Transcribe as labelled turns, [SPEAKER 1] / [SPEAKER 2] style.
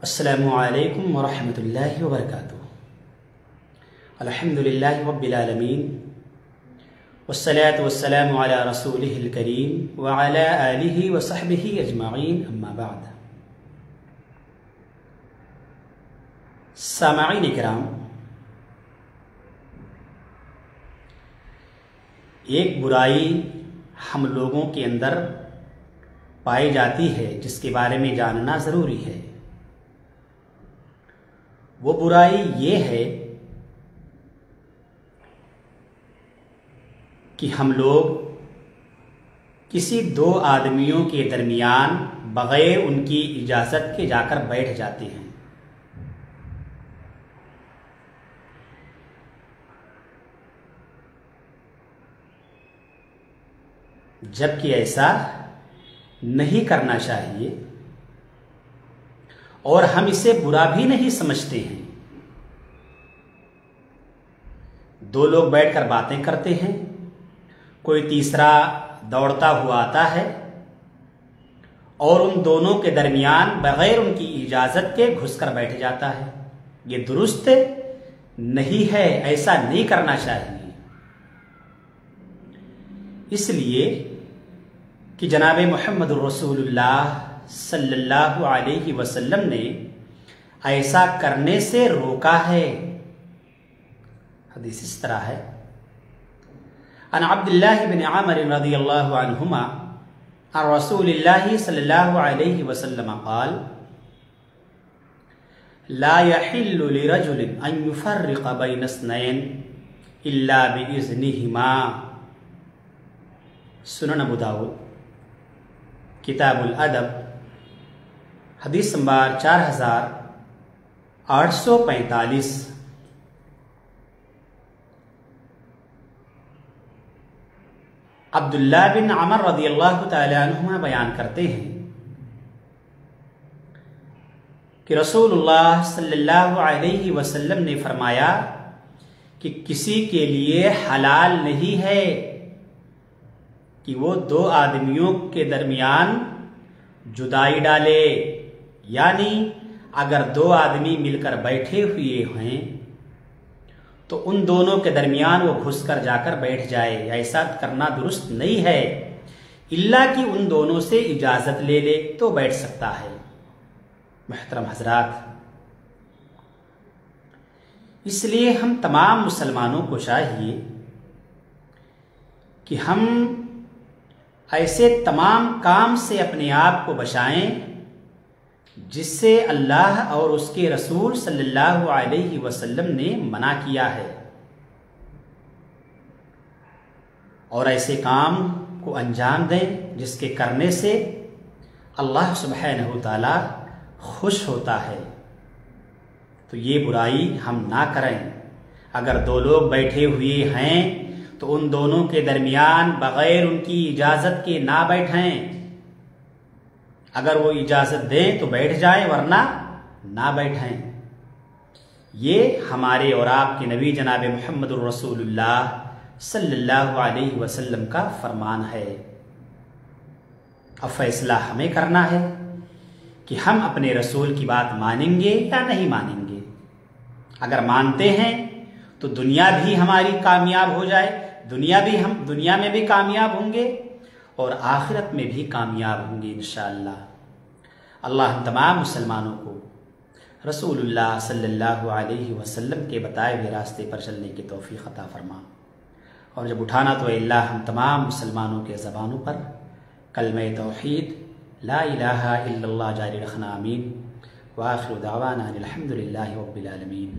[SPEAKER 1] السلام علیکم ورحمۃ اللہ وبرکاتہ۔ الحمدللہ رب العالمین والصلاة والسلام علی رسولہ الکریم وعلی آلہ وصحبہ اجمعین، اما بعد۔ سامعین کرام، ایک برائی ہم لوگوں کے اندر پائی جاتی ہے جس کے بارے میں جاننا ضروری ہے۔ وہ برائی یہ ہے کہ ہم لوگ کسی دو آدمیوں کے درمیان بغیر ان کی اجازت کے جا کر بیٹھ جاتے ہیں۔ جبکہ ایسا نہیں کرنا چاہیے اور ہم اسے برا بھی نہیں سمجھتے ہیں۔ دو لوگ بیٹھ کر باتیں کرتے ہیں، کوئی تیسرا دوڑتا ہوا آتا ہے اور ان دونوں کے درمیان بغیر ان کی اجازت کے گھس کر بیٹھ جاتا ہے۔ یہ درست نہیں ہے، ایسا نہیں کرنا چاہیے۔ اس لیے کہ جناب محمد الرسول اللہ صلی اللہ علیہ وسلم نے ایسا کرنے سے روکا ہے۔ حدیث اس طرح ہے، عن عبداللہ بن عامر رضی اللہ عنہما عن رسول اللہ صلی اللہ علیہ وسلم قال لا يحل لرجل ان يفرق بین اثنین الا باذنہما۔ سنن ابو داؤد کتاب الادب، حدیث نمبر 4845۔ عبداللہ بن عمر رضی اللہ تعالی عنہما بیان کرتے ہیں کہ رسول اللہ صلی اللہ علیہ وسلم نے فرمایا کہ کسی کے لیے حلال نہیں ہے کہ وہ دو آدمیوں کے درمیان جدائی ڈالے، یعنی اگر دو آدمی مل کر بیٹھے ہوئے ہیں تو ان دونوں کے درمیان وہ گھس کر جا کر بیٹھ جائے، ایسا کرنا درست نہیں ہے، الا کہ ان دونوں سے اجازت لے لے تو بیٹھ سکتا ہے۔ محترم حضرات، اس لیے ہم تمام مسلمانوں کو چاہیے کہ ہم ایسے تمام کام سے اپنے آپ کو بچائیں جس سے اللہ اور اس کے رسول صلی اللہ علیہ وسلم نے منع کیا ہے، اور ایسے کام کو انجام دیں جس کے کرنے سے اللہ سبحانہ وتعالی خوش ہوتا ہے۔ تو یہ برائی ہم نہ کریں۔ اگر دو لوگ بیٹھے ہوئے ہیں تو ان دونوں کے درمیان بغیر ان کی اجازت کے نہ بیٹھیں۔ اگر وہ اجازت دیں تو بیٹھ جائیں، ورنہ نہ بیٹھیں۔ یہ ہمارے اور آپ کے نبی جناب محمد الرسول اللہ صلی اللہ علیہ وسلم کا فرمان ہے۔ اب فیصلہ ہمیں کرنا ہے کہ ہم اپنے رسول کی بات مانیں گے یا نہیں مانیں گے۔ اگر مانتے ہیں تو دنیا بھی ہماری کامیاب ہو جائے، دنیا میں بھی کامیاب ہوں گے اور آخرت میں بھی کامیاب ہوں گے انشاءاللہ۔ اللہ ہم تمام مسلمانوں کو رسول اللہ صلی اللہ علیہ وسلم کے بتائے ہوئے راستے پر چلنے کی توفیق عطا فرما، اور جب اٹھانا تو اے اللہ ہم تمام مسلمانوں کے زبانوں پر کلمہ توحید لا الہ الا اللہ جاری رکھنا، آمین۔ وآخر دعوانا الحمدللہ رب العالمین۔